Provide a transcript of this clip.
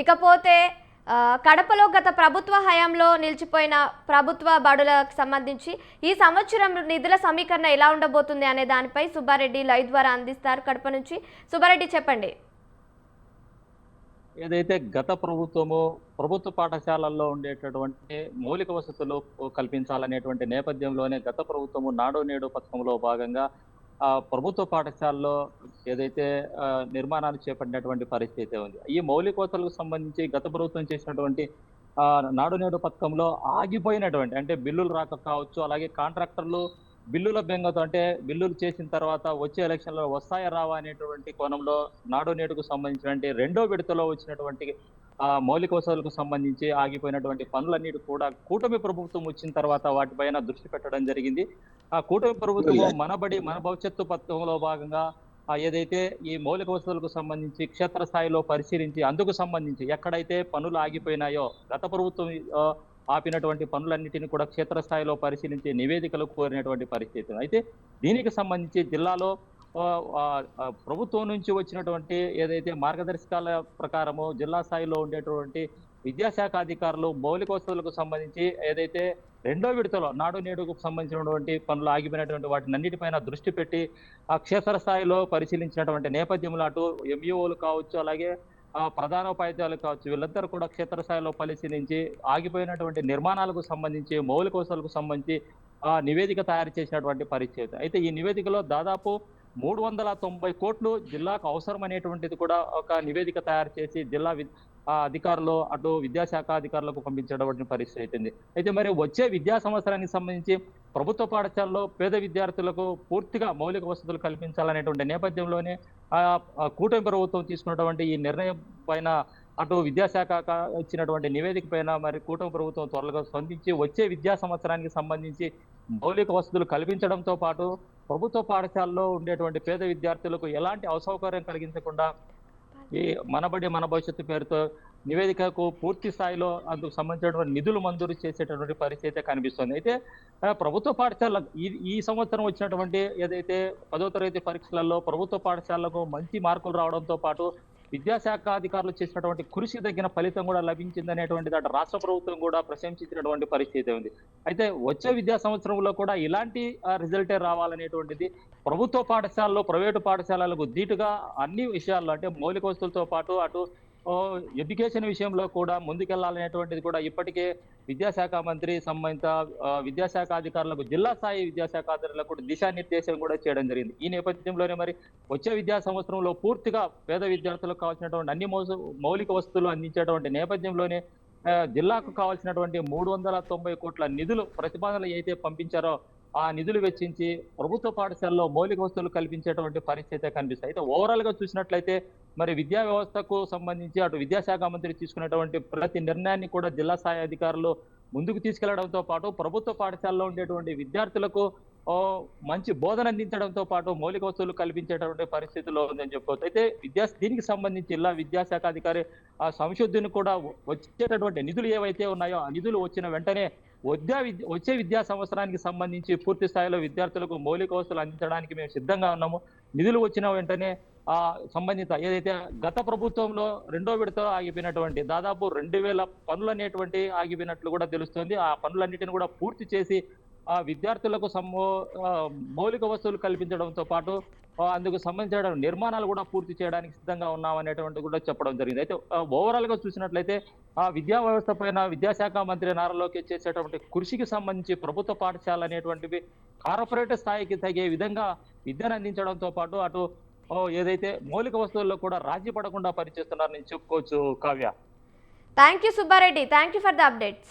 ఇకపోతే కడపలో గత ప్రభుత్వ హయాంలో నిలిచిపోయిన ప్రభుత్వ బడులకు సంబంధించి ఈ సంవత్సరం నిధుల సమీకరణ ఎలా ఉండబోతుంది అనే దానిపై సుబ్బారెడ్డి లైవ్ ద్వారా అందిస్తారు. కడప నుంచి సుబ్బారెడ్డి చెప్పండి. ఏదైతే గత ప్రభుత్వ పాఠశాలల్లో ఉండేటటువంటి మౌలిక వసతులు కల్పించాలనేటువంటి నేపథ్యంలోనే గత ప్రభుత్వము నాడు నేడు పథకంలో భాగంగా ప్రభుత్వ పాఠశాలలో ఏదైతే నిర్మాణాలు చేపట్టినటువంటి పరిస్థితి ఉంది. ఈ మౌలిక వసతులకు సంబంధించి గత ప్రభుత్వం చేసినటువంటి నాడు నేడు పథకంలో ఆగిపోయినటువంటి అంటే బిల్లులు రాక కావచ్చు, అలాగే కాంట్రాక్టర్లు బిల్లుల బెంగతో అంటే బిల్లులు చేసిన తర్వాత వచ్చే ఎలక్షన్లో వస్తాయా రావా అనేటువంటి కోణంలో నాడు నేడుకు సంబంధించినటువంటి రెండో విడతలో వచ్చినటువంటి మౌలిక వసతులకు సంబంధించి ఆగిపోయినటువంటి పనులన్నిటి కూడా కూటమి ప్రభుత్వం వచ్చిన తర్వాత వాటిపైన దృష్టి పెట్టడం జరిగింది. ఆ కూటమి ప్రభుత్వం మన భవిష్యత్తు పథకంలో భాగంగా ఏదైతే ఈ మౌలిక వసతులకు సంబంధించి క్షేత్రస్థాయిలో పరిశీలించి అందుకు సంబంధించి ఎక్కడైతే పనులు ఆగిపోయినాయో గత ప్రభుత్వం ఆపినటువంటి పనులన్నిటిని కూడా క్షేత్రస్థాయిలో పరిశీలించి నివేదికలు కోరినటువంటి పరిస్థితి. అయితే దీనికి సంబంధించి జిల్లాలో ప్రభుత్వం నుంచి వచ్చినటువంటి ఏదైతే మార్గదర్శకాల ప్రకారము జిల్లా స్థాయిలో ఉండేటువంటి విద్యాశాఖ అధికారులు మౌలిక వసతులకు సంబంధించి ఏదైతే రెండో విడతలో నాడు నేడుకు సంబంధించినటువంటి పనులు ఆగిపోయినటువంటి వాటిని అన్నిటిపైన దృష్టి పెట్టి ఆ క్షేత్రస్థాయిలో పరిశీలించినటువంటి నేపథ్యంలో అటు ఎంఈఓలు కావచ్చు, అలాగే ప్రధానోపాధ్యాయులు కావచ్చు, వీళ్ళందరూ కూడా క్షేత్రస్థాయిలో పరిశీలించి ఆగిపోయినటువంటి నిర్మాణాలకు సంబంధించి మౌలిక వసతులకు సంబంధించి నివేదిక తయారు చేసినటువంటి పరిస్థితి. అయితే ఈ నివేదికలో దాదాపు 390 కోట్లు జిల్లాకు అవసరం అనేటువంటిది కూడా ఒక నివేదిక తయారు చేసి జిల్లా అధికారులు అటు విద్యాశాఖ అధికారులకు పంపించేటువంటి పరిస్థితి ఉంది. అయితే మరి వచ్చే విద్యా సంవత్సరానికి సంబంధించి ప్రభుత్వ పాఠశాలలో పేద విద్యార్థులకు పూర్తిగా మౌలిక వసతులు కల్పించాలనేటువంటి నేపథ్యంలోనే కూటమి ప్రభుత్వం తీసుకున్నటువంటి ఈ నిర్ణయం పైన అటు విద్యాశాఖ ఇచ్చినటువంటి నివేదిక పైన మరి కూటమి ప్రభుత్వం త్వరగా స్పందించి వచ్చే విద్యా సంవత్సరానికి సంబంధించి మౌలిక వసతులు కల్పించడంతో పాటు ప్రభుత్వ పాఠశాలలో ఉండేటువంటి పేద విద్యార్థులకు ఎలాంటి అసౌకర్యం కలిగించకుండా ఈ మన భవిష్యత్తు పేరుతో నివేదికకు పూర్తి స్థాయిలో అందుకు సంబంధించినటువంటి నిధులు మంజూరు చేసేటటువంటి పరిస్థితి కనిపిస్తుంది. అయితే ప్రభుత్వ పాఠశాల ఈ సంవత్సరం వచ్చినటువంటి ఏదైతే 10వ తరగతి పరీక్షలలో ప్రభుత్వ పాఠశాలకు మంచి మార్కులు రావడంతో పాటు విద్యాశాఖ అధికారులు చేసినటువంటి కృషి తగిన ఫలితం కూడా లభించిందనేటువంటిది అటు రాష్ట్ర ప్రభుత్వం కూడా ప్రశంసించినటువంటి పరిస్థితి ఉంది. అయితే వచ్చే విద్యా సంవత్సరంలో కూడా ఇలాంటి రిజల్టే రావాలనేటువంటిది ప్రభుత్వ పాఠశాలలో ప్రైవేటు పాఠశాలలకు ధీటుగా అన్ని విషయాల్లో అంటే మౌలిక వసతులతో పాటు అటు ఎడ్యుకేషన్ విషయంలో కూడా ముందుకెళ్లాలనేటువంటిది కూడా ఇప్పటికే విద్యాశాఖ మంత్రి సంబంధిత విద్యాశాఖ అధికారులకు జిల్లా స్థాయి విద్యాశాఖ అధికారులకు కూడా దిశానిర్దేశం కూడా చేయడం జరిగింది. ఈ నేపథ్యంలోనే మరి వచ్చే విద్యా సంవత్సరంలో పూర్తిగా పేద విద్యార్థులకు కావాల్సినటువంటి అన్ని మౌలిక వసతులు అందించేటువంటి నేపథ్యంలోనే జిల్లాకు కావాల్సినటువంటి 390 కోట్ల నిధులు ప్రతిపాదనలు అయితే పంపించారో ఆ నిధులు వెచ్చించి ప్రభుత్వ పాఠశాలలో మౌలిక వసతులు కల్పించేటువంటి పరిస్థితి కనిపిస్తాయి. అయితే ఓవరాల్ గా చూసినట్లయితే మరి విద్యా వ్యవస్థకు సంబంధించి అటు విద్యాశాఖ మంత్రి తీసుకున్నటువంటి ప్రతి నిర్ణయాన్ని కూడా జిల్లా స్థాయి అధికారులు ముందుకు తీసుకెళ్లడంతో పాటు ప్రభుత్వ పాఠశాలలో ఉండేటువంటి విద్యార్థులకు మంచి బోధన అందించడంతో పాటు మౌలిక వసతులు కల్పించేటువంటి పరిస్థితిలో ఉందని చెప్పుకోవచ్చు. అయితే దీనికి సంబంధించి జిల్లా విద్యాశాఖ అధికారి సంశోధన కూడా వచ్చేటటువంటి నిధులు ఏవైతే ఉన్నాయో ఆ నిధులు వచ్చిన వెంటనే వచ్చే విద్యా సంవత్సరానికి సంబంధించి పూర్తి స్థాయిలో విద్యార్థులకు మౌలిక వసతులు అందించడానికి మేము సిద్ధంగా ఉన్నాము. నిధులు వచ్చిన వెంటనే సంబంధిత ఏదైతే గత ప్రభుత్వంలో రెండో విడత ఆగిపోయినటువంటి దాదాపు 2000 పనులు అనేటువంటి ఆగిపోయినట్లు కూడా తెలుస్తుంది. ఆ పనులన్నిటిని కూడా పూర్తి చేసి విద్యార్థులకు మౌలిక వసతులు కల్పించడంతో పాటు అందుకు సంబంధించిన నిర్మాణాలు కూడా పూర్తి చేయడానికి సిద్ధంగా ఉన్నామనేటువంటి కూడా చెప్పడం జరిగింది. అయితే ఓవరాల్ గా చూసినట్లయితే విద్యా వ్యవస్థ పైన విద్యాశాఖ మంత్రి నారా లోకేష్ చేసేటువంటి కృషికి సంబంధించి ప్రభుత్వ పాఠశాల అనేటువంటివి కార్పొరేట్ స్థాయికి తగే విధంగా విద్యను అందించడంతో పాటు అటు ఏదైతే మౌలిక వస్తువుల్లో కూడా రాజీ పడకుండా పనిచేస్తున్నారని చెప్పుకోవచ్చు. Kavya, thank you Subba Reddy, thank you for the updates.